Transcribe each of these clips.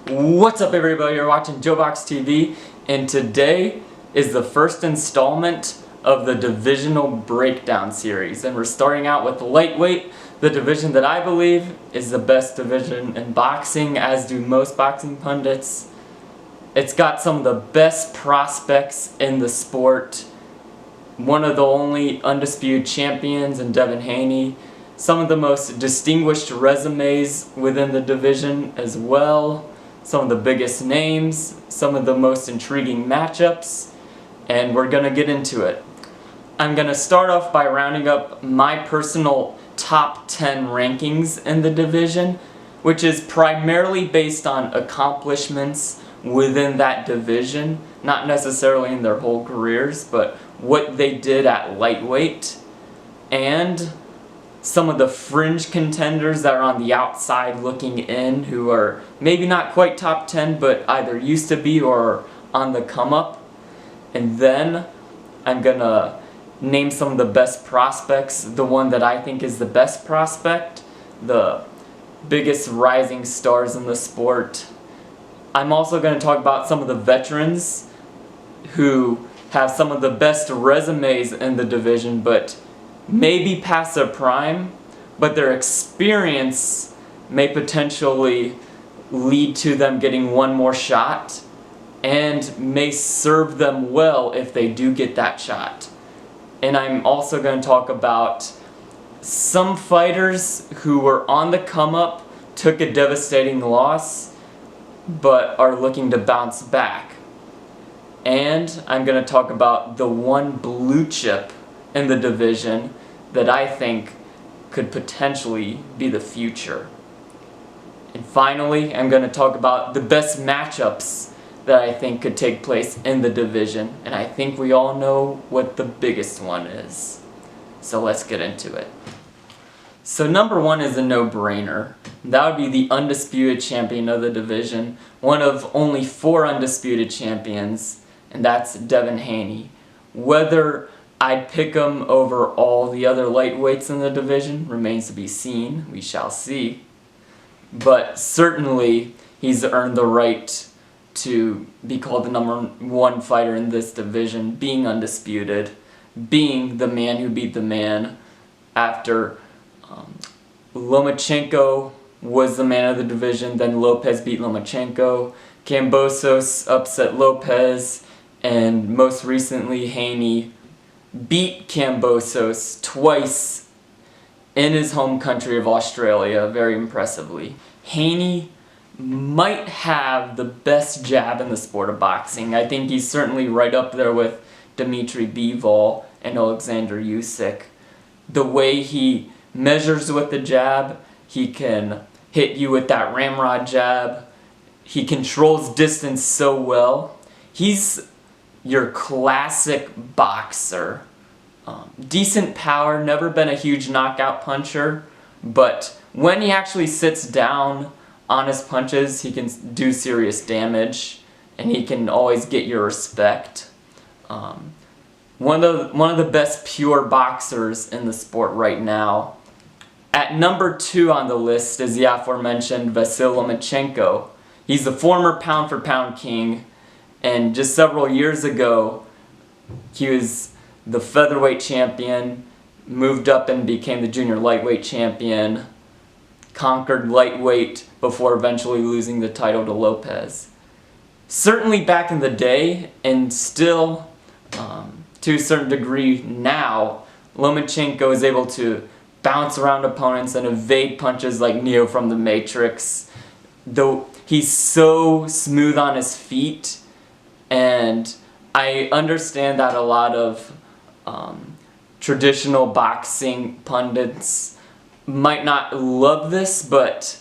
What's up everybody, you're watching JoeBox TV, and today is the first installment of the divisional breakdown series. And we're starting out with lightweight, the division that I believe is the best division in boxing, as do most boxing pundits. It's got some of the best prospects in the sport, one of the only undisputed champions in Devin Haney, some of the most distinguished resumes within the division as well, some of the biggest names, some of the most intriguing matchups, and we're gonna get into it. I'm gonna start off by rounding up my personal top 10 rankings in the division, which is primarily based on accomplishments within that division, not necessarily in their whole careers, but what they did at lightweight, and some of the fringe contenders that are on the outside looking in, who are maybe not quite top 10 but either used to be or on the come up. And then I'm gonna name some of the best prospects, the one that I think is the best prospect, the biggest rising stars in the sport. I'm also going to talk about some of the veterans who have some of the best resumes in the division but maybe past their prime, but their experience may potentially lead to them getting one more shot and may serve them well if they do get that shot. And I'm also going to talk about some fighters who were on the come up, took a devastating loss, but are looking to bounce back. And I'm going to talk about the one blue chip in the division that I think could potentially be the future. And finally, I'm going to talk about the best matchups that I think could take place in the division, and I think we all know what the biggest one is. So let's get into it. So number one is a no-brainer. That would be the undisputed champion of the division, one of only 4 undisputed champions, and that's Devin Haney. Whether I'd pick him over all the other lightweights in the division remains to be seen. We shall see. But certainly he's earned the right to be called the number 1 fighter in this division, being undisputed, being the man who beat the man after Lomachenko was the man of the division, then Lopez beat Lomachenko, Kambosos upset Lopez, and most recently Haney beat Kambosos twice in his home country of Australia, very impressively. Haney might have the best jab in the sport of boxing. I think he's certainly right up there with Dmitry Bivol and Alexander Usyk. The way he measures with the jab, he can hit you with that ramrod jab. He controls distance so well. He's your classic boxer. Decent power, never been a huge knockout puncher, but when he actually sits down on his punches, he can do serious damage, and he can always get your respect. One of the best pure boxers in the sport right now. At number 2 on the list is the aforementioned Vasyl Lomachenko. He's the former pound-for-pound king, and just several years ago, he was the featherweight champion, moved up and became the junior lightweight champion, conquered lightweight before eventually losing the title to Lopez. Certainly back in the day, and still to a certain degree now, Lomachenko is able to bounce around opponents and evade punches like Neo from the Matrix. Though he's so smooth on his feet, and I understand that a lot of traditional boxing pundits might not love this, but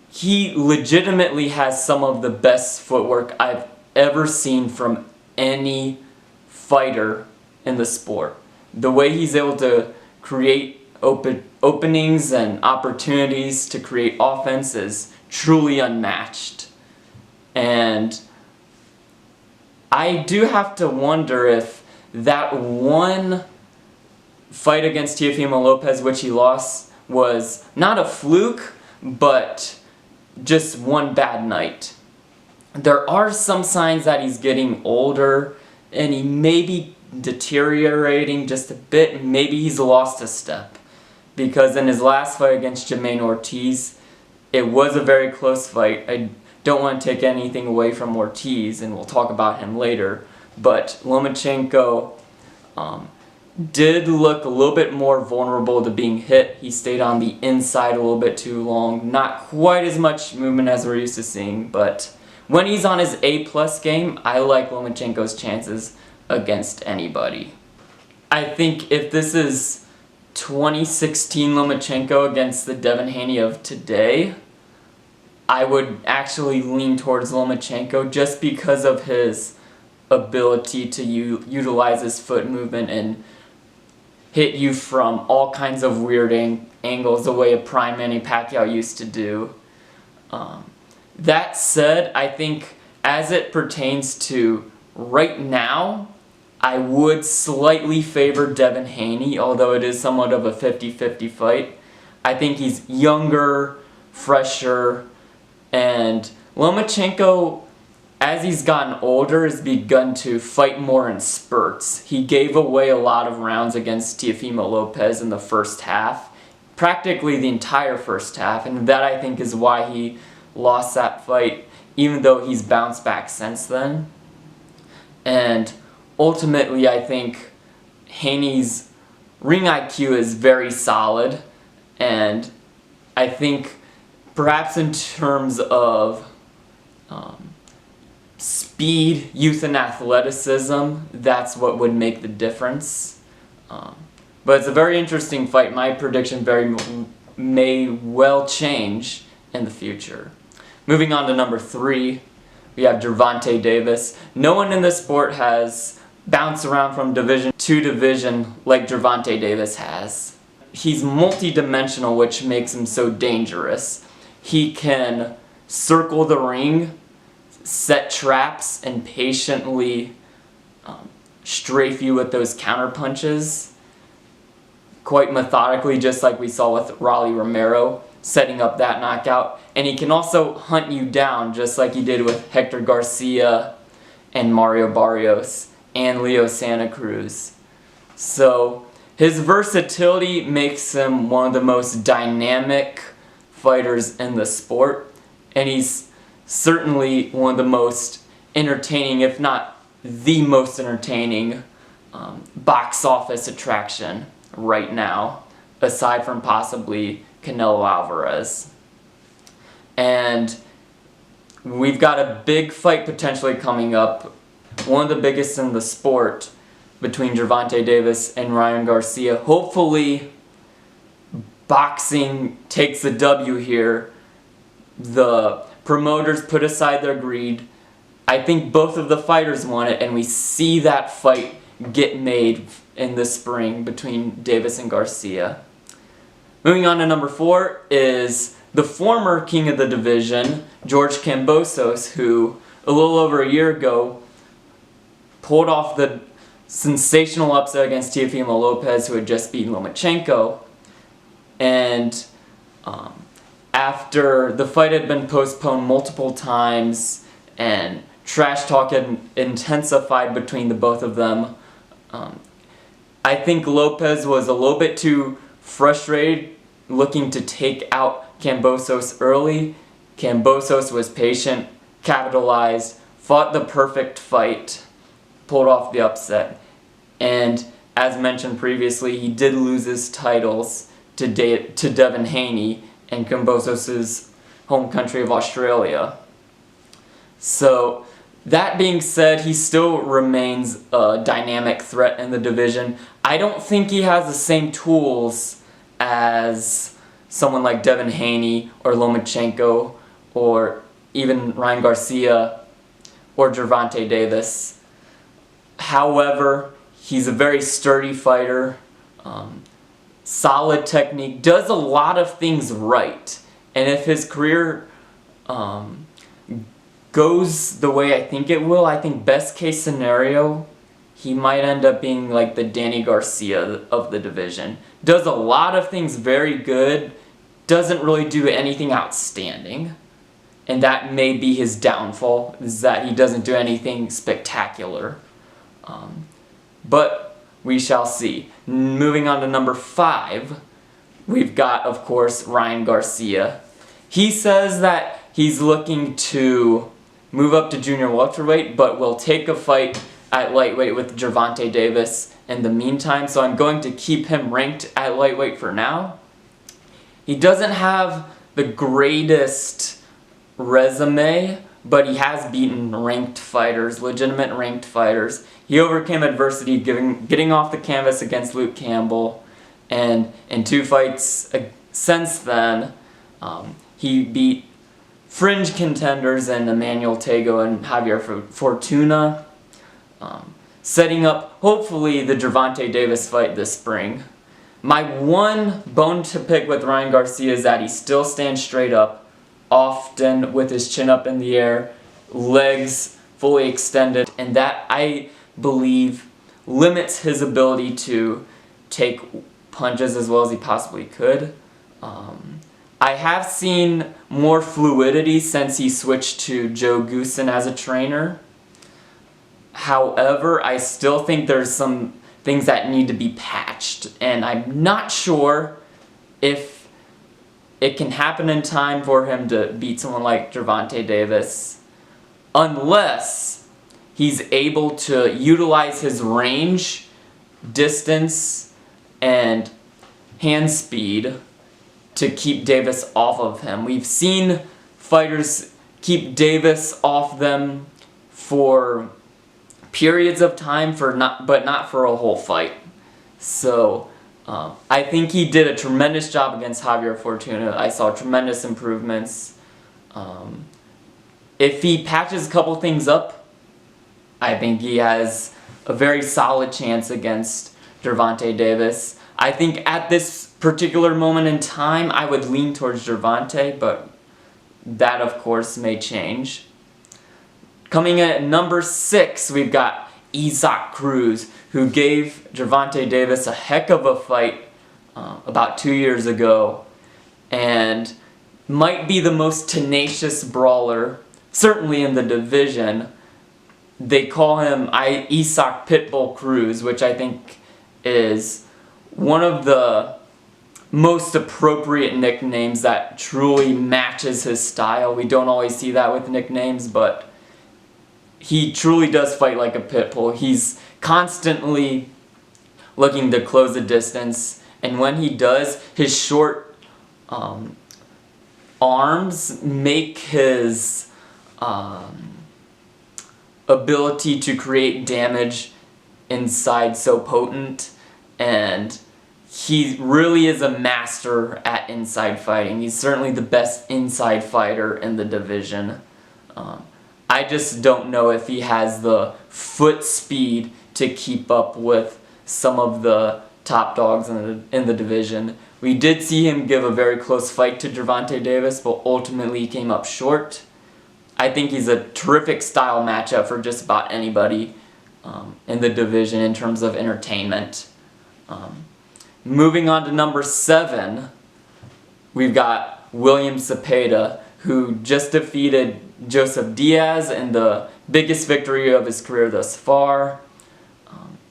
he legitimately has some of the best footwork I've ever seen from any fighter in the sport. The way he's able to create openings and opportunities to create offense is truly unmatched. And I do have to wonder if that one fight against Teofimo Lopez, which he lost, was not a fluke, but just one bad night. There are some signs that he's getting older and he may be deteriorating just a bit. Maybe he's lost a step, because in his last fight against Jamaine Ortiz, it was a very close fight. I don't want to take anything away from Ortiz, and we'll talk about him later, but Lomachenko did look a little bit more vulnerable to being hit. He stayed on the inside a little bit too long. Not quite as much movement as we're used to seeing, but when he's on his A+ game, I like Lomachenko's chances against anybody. I think if this is 2016 Lomachenko against the Devin Haney of today, I would actually lean towards Lomachenko just because of his ability to utilize his foot movement and hit you from all kinds of weird angles the way a prime Manny Pacquiao used to do. That said, I think as it pertains to right now, I would slightly favor Devin Haney, although it is somewhat of a 50-50 fight. I think he's younger, fresher, and Lomachenko, as he's gotten older, has begun to fight more in spurts. He gave away a lot of rounds against Teofimo Lopez in the first half, practically the entire first half, and that I think is why he lost that fight, even though he's bounced back since then. And ultimately, I think Haney's ring IQ is very solid, and I think perhaps in terms of speed, youth, and athleticism, that's what would make the difference. But it's a very interesting fight. My prediction may well change in the future. Moving on to number 3, we have Gervonta Davis. No one in this sport has bounced around from division to division like Gervonta Davis has. He's multi-dimensional, which makes him so dangerous. He can circle the ring, set traps, and patiently strafe you with those counter punches quite methodically, just like we saw with Rolly Romero setting up that knockout. And he can also hunt you down, just like he did with Hector Garcia and Mario Barrios and Leo Santa Cruz. So his versatility makes him one of the most dynamic fighters in the sport, and he's certainly one of the most entertaining, if not the most entertaining, box office attraction right now, aside from possibly Canelo Alvarez. And we've got a big fight potentially coming up, one of the biggest in the sport, between Gervonta Davis and Ryan Garcia. Hopefully boxing takes the W here. The promoters put aside their greed. I think both of the fighters want it, and we see that fight get made in the spring between Davis and Garcia. Moving on to number 4 is the former king of the division, George Kambosos, who a little over a year ago pulled off the sensational upset against Teofimo Lopez, who had just beaten Lomachenko. And after the fight had been postponed multiple times and trash talk had intensified between the both of them, I think Lopez was a little bit too frustrated, looking to take out Kambosos early. Kambosos was patient, capitalized, fought the perfect fight, pulled off the upset. And as mentioned previously, he did lose his titles to Devin Haney in Kambosos' home country of Australia. So that being said, he still remains a dynamic threat in the division. I don't think he has the same tools as someone like Devin Haney or Lomachenko or even Ryan Garcia or Gervonta Davis. However, he's a very sturdy fighter, solid technique, does a lot of things right. And if his career goes the way I think it will, I think best case scenario, he might end up being like the Danny Garcia of the division. Does a lot of things very good, doesn't really do anything outstanding. and that may be his downfall, is that he doesn't do anything spectacular. But we shall see. Moving on to number 5, we've got, of course, Ryan Garcia. He says that he's looking to move up to junior welterweight, but will take a fight at lightweight with Gervonta Davis in the meantime, so I'm going to keep him ranked at lightweight for now. He doesn't have the greatest resume, but he has beaten ranked fighters, legitimate ranked fighters. He overcame adversity getting off the canvas against Luke Campbell, and in 2 fights since then, he beat fringe contenders in Emmanuel Tego and Javier Fortuna, setting up, hopefully, the Gervonta Davis fight this spring. My one bone to pick with Ryan Garcia is that he still stands straight up, often with his chin up in the air, legs fully extended, and that, I believe, limits his ability to take punches as well as he possibly could. I have seen more fluidity since he switched to Joe Goosen as a trainer. However, I still think there's some things that need to be patched, and I'm not sure if it can happen in time for him to beat someone like Gervonta Davis, unless he's able to utilize his range, distance, and hand speed to keep Davis off of him. We've seen fighters keep Davis off them for periods of time, but not for a whole fight. So I think he did a tremendous job against Javier Fortuna. I saw tremendous improvements. If he patches a couple things up, I think he has a very solid chance against Gervonta Davis. I think at this particular moment in time, I would lean towards Gervonta, but that, of course, may change. Coming in at number 6, we've got Isaac Cruz, who gave Gervonta Davis a heck of a fight about 2 years ago, and might be the most tenacious brawler, certainly in the division. They call him Isaac Pitbull Cruz, which I think is one of the most appropriate nicknames that truly matches his style. We don't always see that with nicknames, but he truly does fight like a pit bull. He's constantly looking to close the distance, and when he does, his short arms make his ability to create damage inside so potent, and he really is a master at inside fighting. He's certainly the best inside fighter in the division. I just don't know if he has the foot speed to keep up with some of the top dogs in the division. We did see him give a very close fight to Gervonta Davis, but ultimately he came up short. I think he's a terrific style matchup for just about anybody in the division in terms of entertainment. Moving on to number 7, we've got William Zepeda, who just defeated Joseph Diaz in the biggest victory of his career thus far.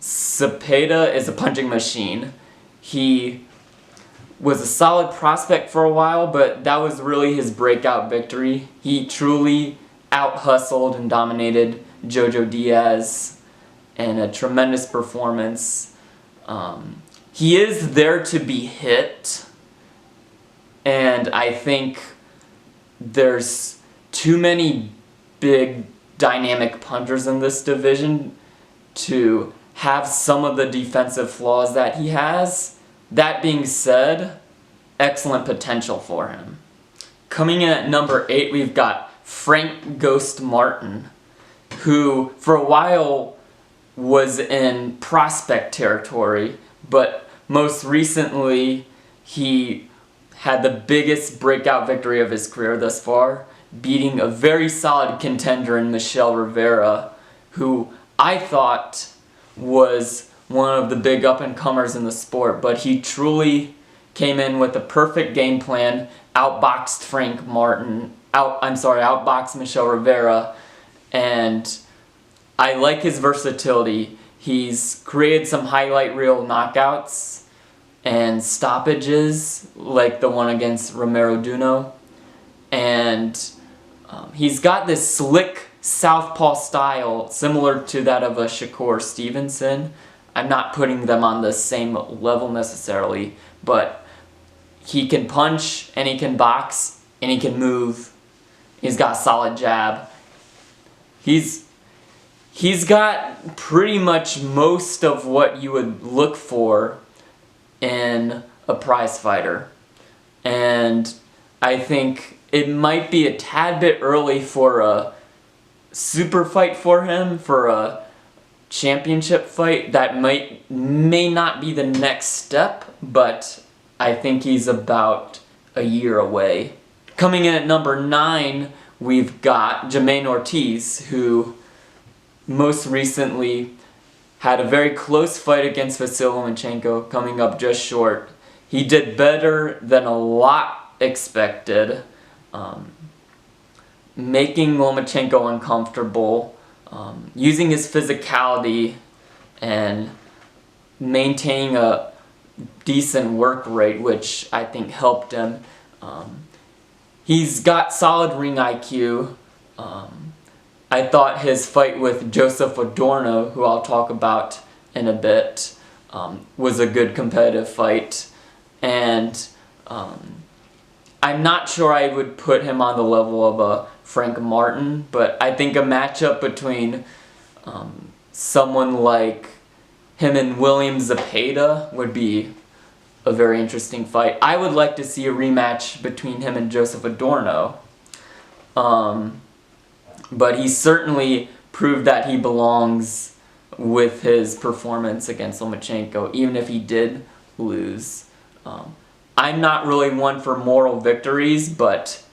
Zepeda is a punching machine. He was a solid prospect for a while, but that was really his breakout victory. He truly out-hustled and dominated Jojo Diaz in a tremendous performance. He is there to be hit, and I think there's too many big dynamic punchers in this division to have some of the defensive flaws that he has. That being said, excellent potential for him. Coming in at number 8, we've got Frank Ghost Martin, who for a while was in prospect territory, but most recently he had the biggest breakout victory of his career thus far, beating a very solid contender in Michel Rivera, who I thought was one of the big up-and-comers in the sport, but he truly came in with a perfect game plan, outboxed Frank Martin, outbox Michel Rivera, and I like his versatility. He's created some highlight reel knockouts and stoppages, like the one against Romero Duno, and he's got this slick southpaw style similar to that of a Shakur Stevenson. I'm not putting them on the same level necessarily, but he can punch and he can box and he can move. He's got a solid jab. He's got pretty much most of what you would look for in a prize fighter. And I think it might be a tad bit early for a super fight for him, for a championship fight. That may not be the next step, but I think he's about a year away. Coming in at number 9, we've got Jamaine Ortiz, who most recently had a very close fight against Vasyl Lomachenko, coming up just short. He did better than a lot expected, making Lomachenko uncomfortable, using his physicality and maintaining a decent work rate, which I think helped him. He's got solid ring IQ. I thought his fight with Joseph Adorno, who I'll talk about in a bit, was a good competitive fight. And I'm not sure I would put him on the level of a Frank Martin, but I think a matchup between someone like him and William Zepeda would be a very interesting fight. I would like to see a rematch between him and Joseph Adorno. But he certainly proved that he belongs with his performance against Lomachenko, even if he did lose. I'm not really one for moral victories, but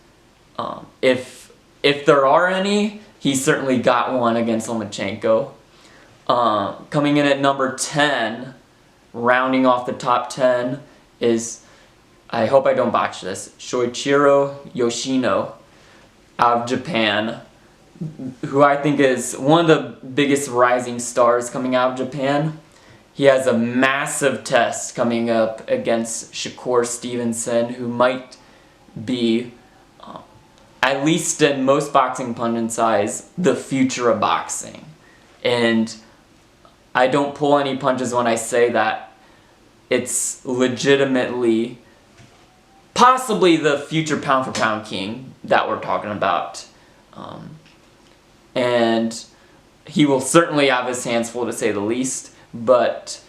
if there are any, he certainly got one against Lomachenko. Coming in at number 10, rounding off the top 10, is, I hope I don't botch this, Shoichiro Yoshino out of Japan, who I think is one of the biggest rising stars coming out of Japan. He has a massive test coming up against Shakur Stevenson, who might be, at least in most boxing pundits' eyes, the future of boxing. And I don't pull any punches when I say that. It's legitimately, possibly the future pound-for-pound king that we're talking about. And he will certainly have his hands full, to say the least, but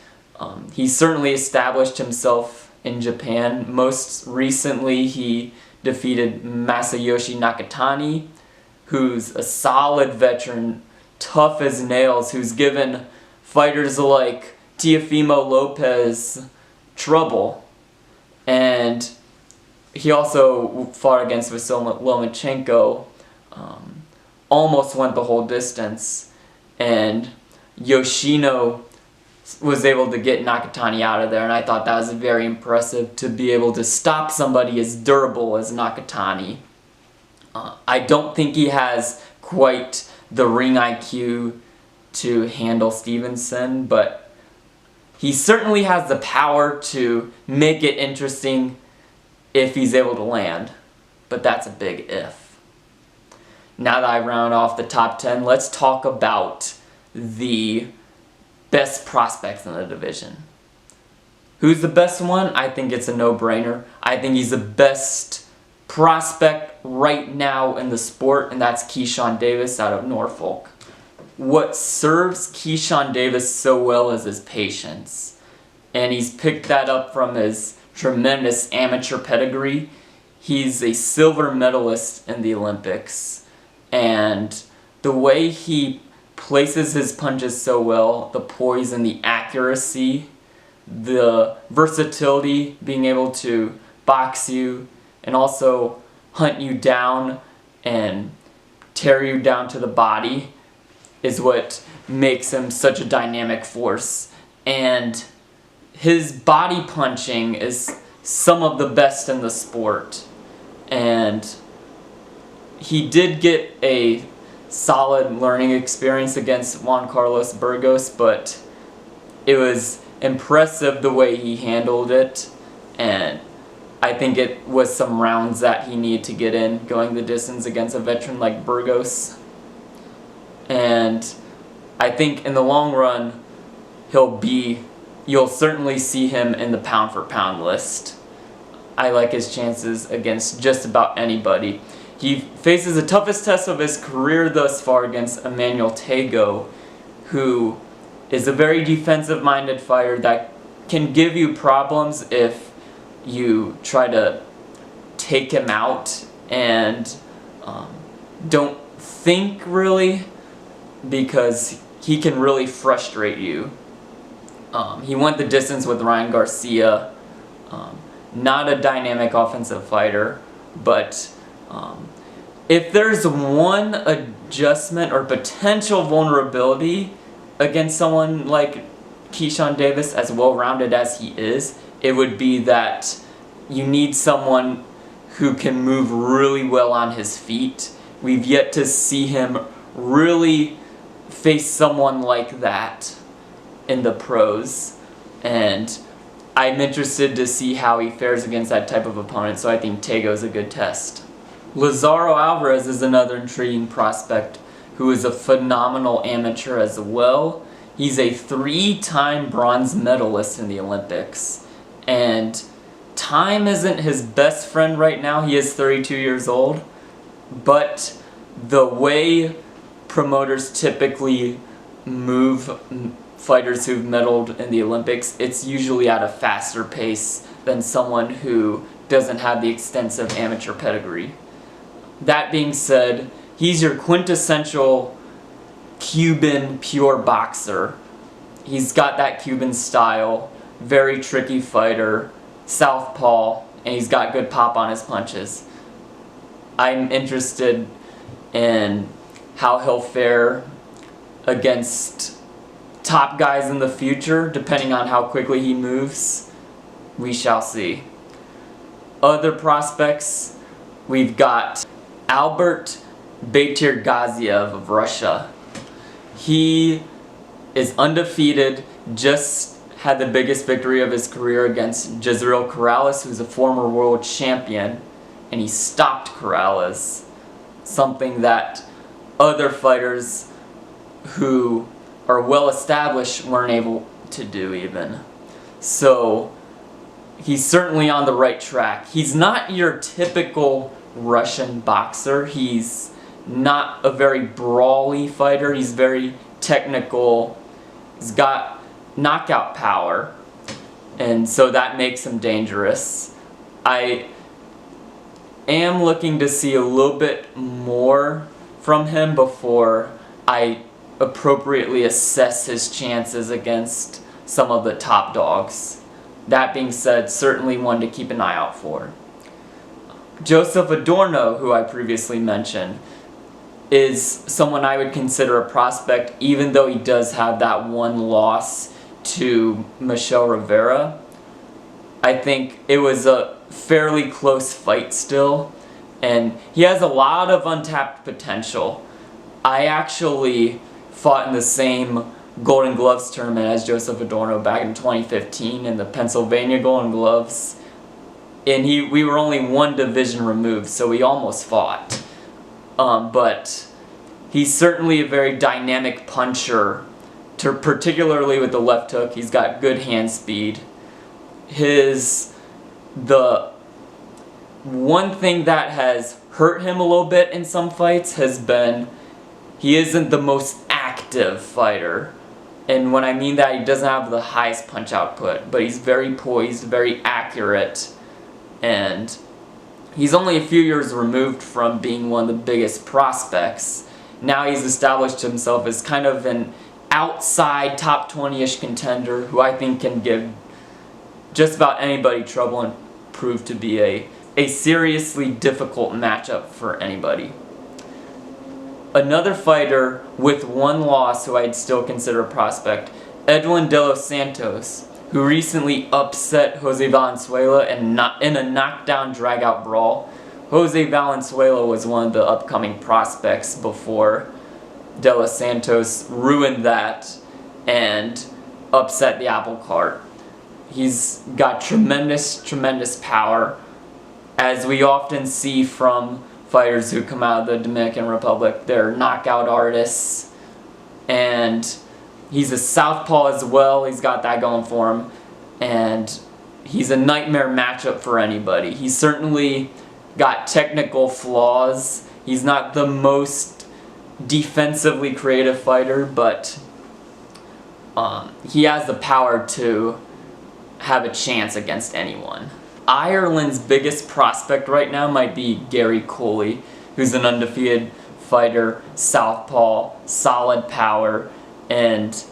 he certainly established himself in Japan. Most recently, he defeated Masayoshi Nakatani, who's a solid veteran, tough as nails, who's given fighters like Teofimo Lopez trouble. And he also fought against Vasyl Lomachenko, almost went the whole distance, and Yoshino was able to get Nakatani out of there, and I thought that was very impressive, to be able to stop somebody as durable as Nakatani. I don't think he has quite the ring IQ to handle Stevenson, but he certainly has the power to make it interesting if he's able to land, but that's a big if. Now that I round off the top 10, let's talk about the best prospects in the division. Who's the best one? I think it's a no-brainer. I think he's the best prospect right now in the sport, and that's Keyshawn Davis out of Norfolk. What serves Keyshawn Davis so well is his patience, and he's picked that up from his tremendous amateur pedigree. He's a silver medalist in the Olympics, and the way he places his punches so well, the poise and the accuracy, the versatility, being able to box you and also hunt you down and tear you down to the body, is what makes him such a dynamic force. And his body punching is some of the best in the sport. And he did get a solid learning experience against Juan Carlos Burgos, but it was impressive the way he handled it, and I think it was some rounds that he needed to get in going the distance against a veteran like Burgos. And I think in the long run, you'll certainly see him in the pound for pound list. I like his chances against just about anybody. He faces the toughest test of his career thus far against Emmanuel Tagoe, who is a very defensive-minded fighter that can give you problems if you try to take him out and don't think really, because he can really frustrate you. He went the distance with Ryan Garcia. Not a dynamic offensive fighter, but if there's one adjustment or potential vulnerability against someone like Keyshawn Davis, as well-rounded as he is, it would be that you need someone who can move really well on his feet. We've yet to see him really face someone like that in the pros, and I'm interested to see how he fares against that type of opponent, so I think Tagoe is a good test. Lazaro Alvarez is another intriguing prospect who is a phenomenal amateur as well. He's a 3-time bronze medalist in the Olympics, and time isn't his best friend right now. He is 32 years old, but the way promoters typically move fighters who've medaled in the Olympics, it's usually at a faster pace than someone who doesn't have the extensive amateur pedigree. That being said, he's your quintessential Cuban pure boxer. He's got that Cuban style, very tricky fighter, southpaw, and he's got good pop on his punches. I'm interested in how he'll fare against top guys in the future, depending on how quickly he moves. We shall see. Other prospects, we've got Albert Baytirgaziev of Russia. He is undefeated, just had the biggest victory of his career against Jezreel Corrales, who's a former world champion, and he stopped Corrales, something that other fighters who are well established weren't able to do even. So he's certainly on the right track. He's not your typical Russian boxer. He's not a very brawly fighter. He's very technical. He's got knockout power, and so that makes him dangerous. I am looking to see a little bit more from him before I appropriately assess his chances against some of the top dogs. That being said, certainly one to keep an eye out for. Joseph Adorno, who I previously mentioned, is someone I would consider a prospect, even though he does have that one loss to Michel Rivera. I think it was a fairly close fight still, and he has a lot of untapped potential. I actually fought in the same Golden Gloves tournament as Joseph Adorno back in 2015 in the Pennsylvania Golden Gloves, and we were only one division removed, so we almost fought. But he's certainly a very dynamic puncher, particularly with the left hook. He's got good hand speed. The one thing that has hurt him a little bit in some fights has been he isn't the most active fighter. And when I mean that, he doesn't have the highest punch output, but he's very poised, very accurate, and he's only a few years removed from being one of the biggest prospects. Now he's established himself as kind of an outside top 20-ish contender who I think can give just about anybody trouble and prove to be a seriously difficult matchup for anybody. Another fighter with one loss who I'd still consider a prospect, Edwin De Los Santos, who recently upset Jose Valenzuela in a knockdown drag-out brawl, Jose Valenzuela was one of the upcoming prospects before De Los Santos ruined that and upset the apple cart. He's got tremendous power, as we often see from fighters who come out of the Dominican Republic. They're knockout artists, and he's a southpaw as well. He's got that going for him, and he's a nightmare matchup for anybody. He's certainly got technical flaws. He's not the most defensively creative fighter, but he has the power to have a chance against anyone. Ireland's biggest prospect right now might be Gary Coley, who's an undefeated fighter, southpaw, solid power, and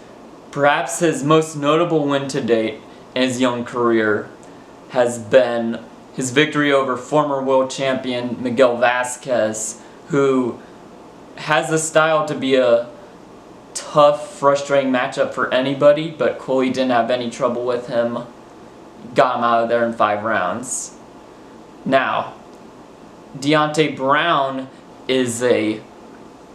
perhaps his most notable win to date in his young career has been his victory over former world champion Miguel Vasquez, who has the style to be a tough, frustrating matchup for anybody, but Coley didn't have any trouble with him. Got him out of there in 5 rounds. Now, Deontay Brown is a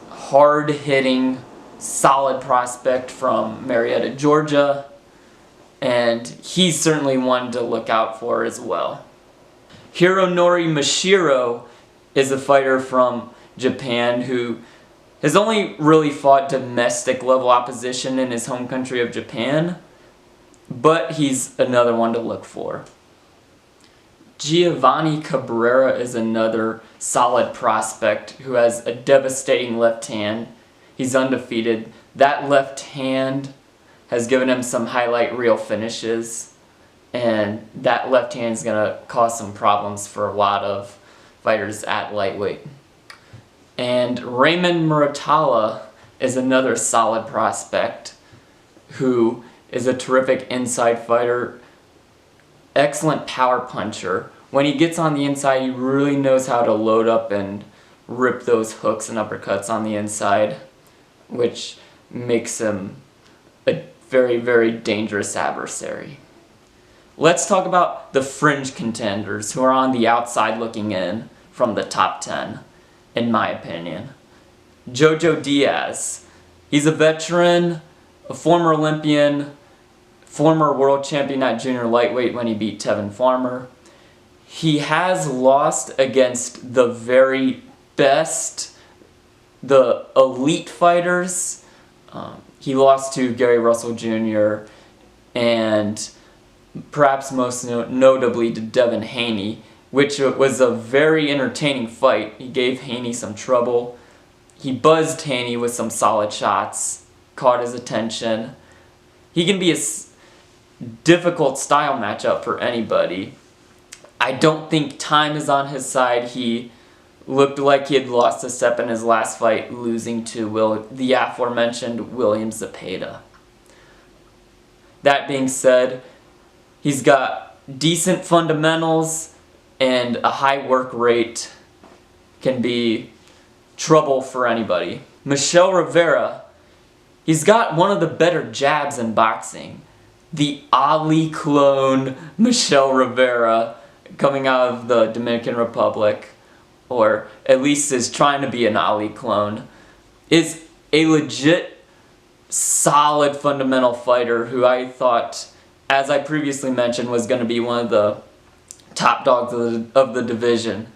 hard-hitting, solid prospect from Marietta, Georgia, and he's certainly one to look out for as well. Hironori Mashiro is a fighter from Japan who has only really fought domestic level opposition in his home country of Japan, but he's another one to look for. Giovanni Cabrera is another solid prospect who has a devastating left hand. He's undefeated. That left hand has given him some highlight reel finishes, and that left hand is going to cause some problems for a lot of fighters at lightweight. And Raymond Muratalla is another solid prospect who is a terrific inside fighter, excellent power puncher. When he gets on the inside, he really knows how to load up and rip those hooks and uppercuts on the inside, which makes him a very dangerous adversary. Let's talk about the fringe contenders who are on the outside looking in from the top 10, in my opinion. Jojo Diaz. He's a veteran, a former Olympian, former world champion at junior lightweight when he beat Tevin Farmer. He has lost against the very best, the elite fighters. He lost to Gary Russell Jr. and perhaps most notably to Devin Haney, which was a very entertaining fight. He gave Haney some trouble. He buzzed Haney with some solid shots, caught his attention. He can be a difficult style matchup for anybody. I don't think time is on his side. He looked like he had lost a step in his last fight, losing to the aforementioned William Zepeda. That being said, he's got decent fundamentals, and a high work rate can be trouble for anybody. Michel Rivera, he's got one of the better jabs in boxing. The Ali clone Michel Rivera, coming out of the Dominican Republic, or at least is trying to be an Ali clone, is a legit solid fundamental fighter who I thought, as I previously mentioned, was going to be one of the top dogs of the division.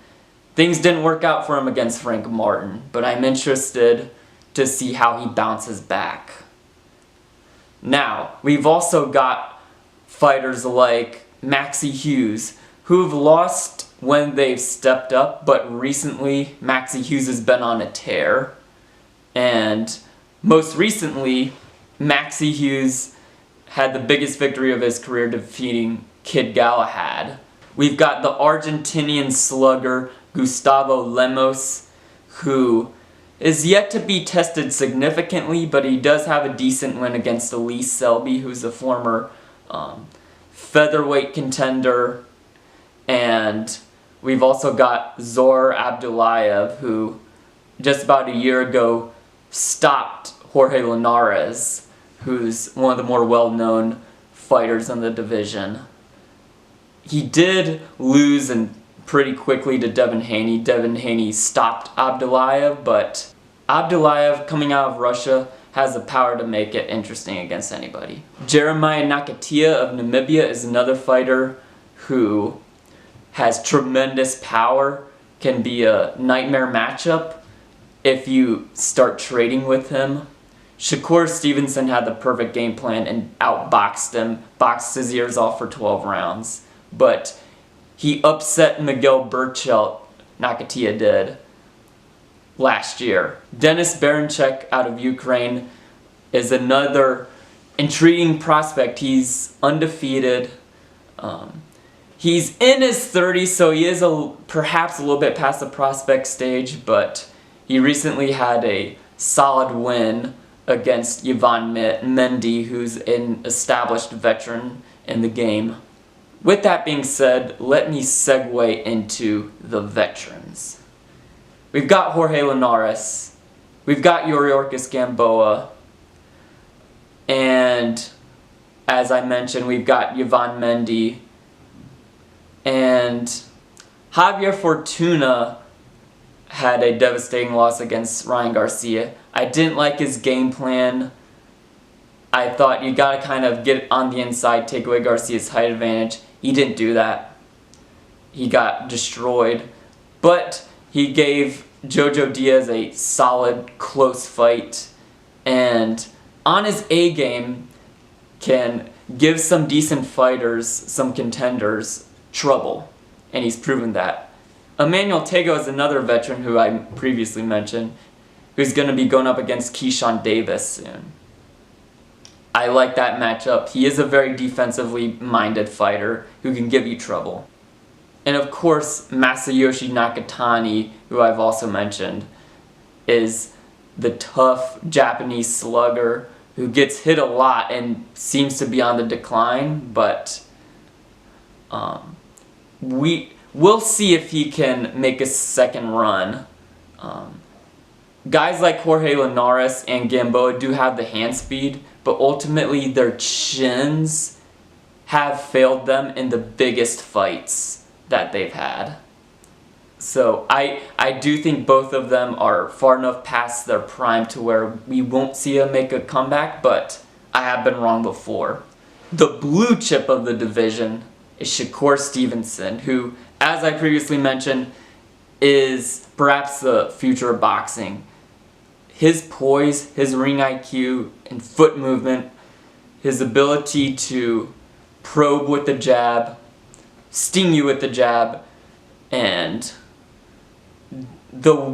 Things didn't work out for him against Frank Martin, but I'm interested to see how he bounces back. Now, we've also got fighters like Maxie Hughes, who've lost when they've stepped up, but recently Maxie Hughes has been on a tear. And most recently, Maxie Hughes had the biggest victory of his career, defeating Kid Galahad. We've got the Argentinian slugger Gustavo Lemos, who is yet to be tested significantly, but he does have a decent win against Elise Selby, who's a former featherweight contender. And we've also got Zor Abdullayev, who just about a year ago stopped Jorge Linares, who's one of the more well-known fighters in the division. He did lose in pretty quickly to Devin Haney. Devin Haney stopped Abdullayev, but Abdullayev, coming out of Russia, has the power to make it interesting against anybody. Jeremiah Nakatia of Namibia is another fighter who has tremendous power, can be a nightmare matchup if you start trading with him. Shakur Stevenson had the perfect game plan and outboxed him, boxed his ears off for 12 rounds. But he upset Miguel Berchelt, Nakatia did, last year. Denis Baranchek out of Ukraine is another intriguing prospect. He's undefeated. He's in his 30s, so he is perhaps a little bit past the prospect stage, but he recently had a solid win against Yvonne Mendy, who's an established veteran in the game. With that being said, let me segue into the veterans. We've got Jorge Linares, we've got Yuriorkis Gamboa, and as I mentioned, we've got Yvonne Mendy, and Javier Fortuna had a devastating loss against Ryan Garcia. I didn't like his game plan. I thought you gotta kind of get on the inside, take away Garcia's height advantage. He didn't do that. He got destroyed. But he gave Jojo Diaz a solid, close fight. And on his A game, can give some decent fighters, some contenders, trouble. And he's proven that. Emmanuel Tego is another veteran who I previously mentioned, who's going to be going up against Keyshawn Davis soon. I like that matchup. He is a very defensively minded fighter who can give you trouble. And of course, Masayoshi Nakatani, who I've also mentioned, is the tough Japanese slugger who gets hit a lot and seems to be on the decline, but we'll see if he can make a second run. Guys like Jorge Linares and Gamboa do have the hand speed, but ultimately their chins have failed them in the biggest fights that they've had. So I do think both of them are far enough past their prime to where we won't see them make a comeback, but I have been wrong before. The blue chip of the division is Shakur Stevenson, who, as I previously mentioned, is perhaps the future of boxing. His poise, his ring IQ, and foot movement, his ability to probe with the jab, sting you with the jab, and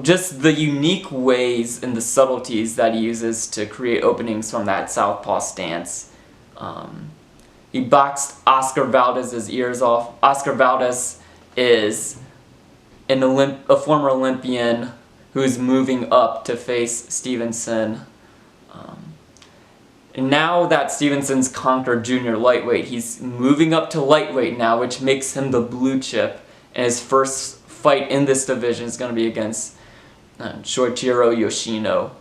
just the unique ways and the subtleties that he uses to create openings from that southpaw stance. He boxed Oscar Valdez's ears off. Oscar Valdez is a former Olympian who is moving up to face Stevenson. And now that Stevenson's conquered junior lightweight, he's moving up to lightweight now, which makes him the blue chip. And his first fight in this division is going to be against Shoichiro Yoshino,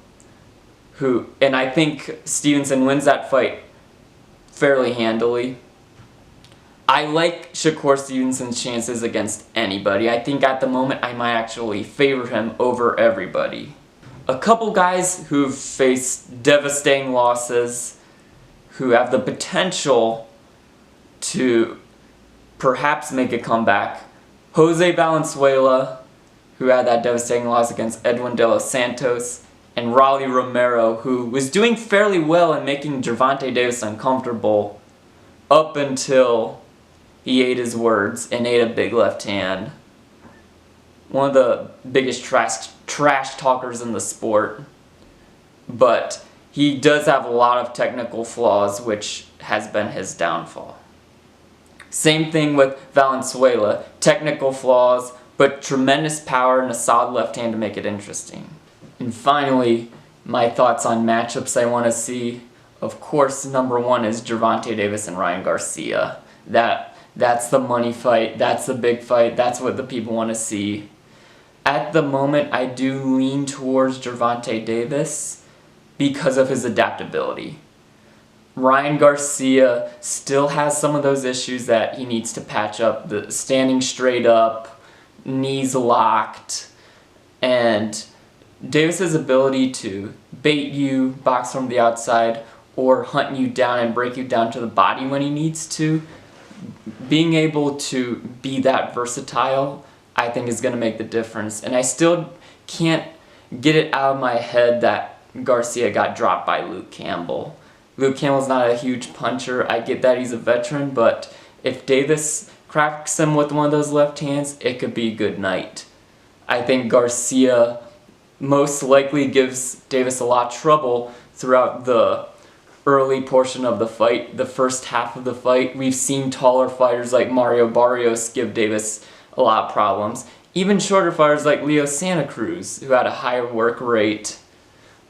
and I think Stevenson wins that fight fairly handily. I like Shakur Stevenson's chances against anybody. I think at the moment I might actually favor him over everybody. A couple guys who've faced devastating losses, who have the potential to perhaps make a comeback. Jose Valenzuela, who had that devastating loss against Edwin De Los Santos, and Raleigh Romero, who was doing fairly well and making Gervonta Davis uncomfortable up until he ate his words and ate a big left hand. One of the biggest trash talkers in the sport, but he does have a lot of technical flaws, which has been his downfall. Same thing with Valenzuela, technical flaws, but tremendous power and a solid left hand to make it interesting. And finally, my thoughts on matchups I want to see. Of course, number one is Gervonta Davis and Ryan Garcia. That's the money fight, that's the big fight, that's what the people want to see. At the moment, I do lean towards Gervonta Davis because of his adaptability. Ryan Garcia still has some of those issues that he needs to patch up, the standing straight up, knees locked, and Davis's ability to bait you, box from the outside, or hunt you down and break you down to the body when he needs to, being able to be that versatile, I think is going to make the difference. And I still can't get it out of my head that Garcia got dropped by Luke Campbell. Luke Campbell's not a huge puncher. I get that he's a veteran, but if Davis cracks him with one of those left hands, it could be a good night. I think Garcia most likely gives Davis a lot of trouble throughout the early portion of the fight, the first half of the fight. We've seen taller fighters like Mario Barrios give Davis a lot of problems. Even shorter fighters like Leo Santa Cruz, who had a higher work rate.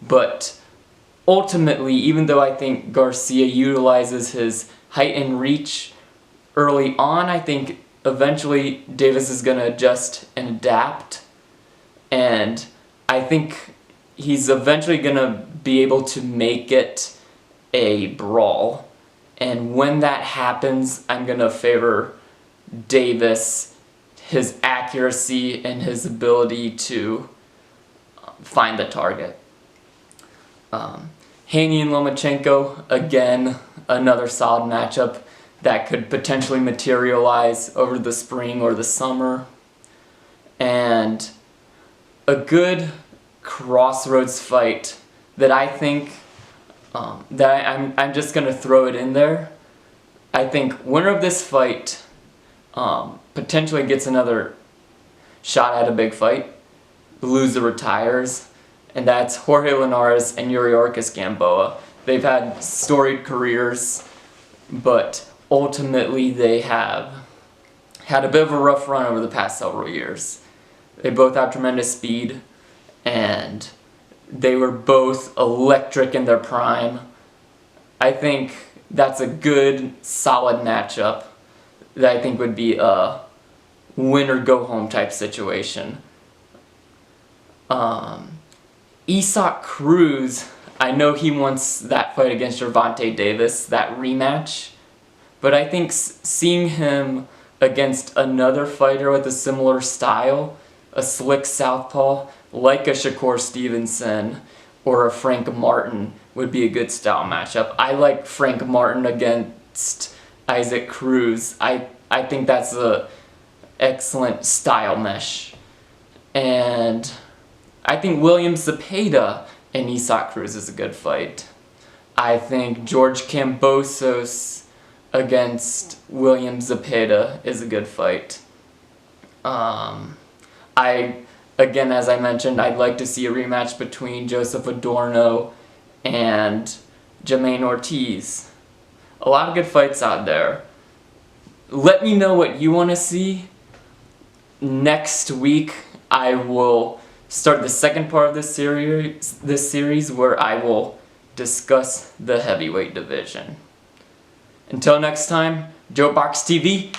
But ultimately, even though I think Garcia utilizes his height and reach early on, I think eventually Davis is going to adjust and adapt. And I think he's eventually going to be able to make it a brawl. And when that happens, I'm going to favor Davis, his accuracy, and his ability to find the target. Haney and Lomachenko, again, another solid matchup that could potentially materialize over the spring or the summer. And a good crossroads fight that I think I'm just gonna throw it in there. I think winner of this fight potentially gets another shot at a big fight. The loser retires, and that's Jorge Linares and Yuriorkis Gamboa. They've had storied careers, but ultimately they have had a bit of a rough run over the past several years. They both have tremendous speed, and they were both electric in their prime. I think that's a good, solid matchup that I think would be a win-or-go-home type situation. Isaac Cruz, I know he wants that fight against Gervonta Davis, that rematch, but I think seeing him against another fighter with a similar style, a slick southpaw, like a Shakur Stevenson or a Frank Martin, would be a good style matchup. I like Frank Martin against Isaac Cruz. I think that's a excellent style mesh. And I think William Zepeda and Isaac Cruz is a good fight. I think George Kambosos against William Zepeda is a good fight. Again, as I mentioned, I'd like to see a rematch between Joseph Adorno and Jamaine Ortiz. A lot of good fights out there. Let me know what you want to see. Next week, I will start the second part of this series where I will discuss the heavyweight division. Until next time, JoeBox TV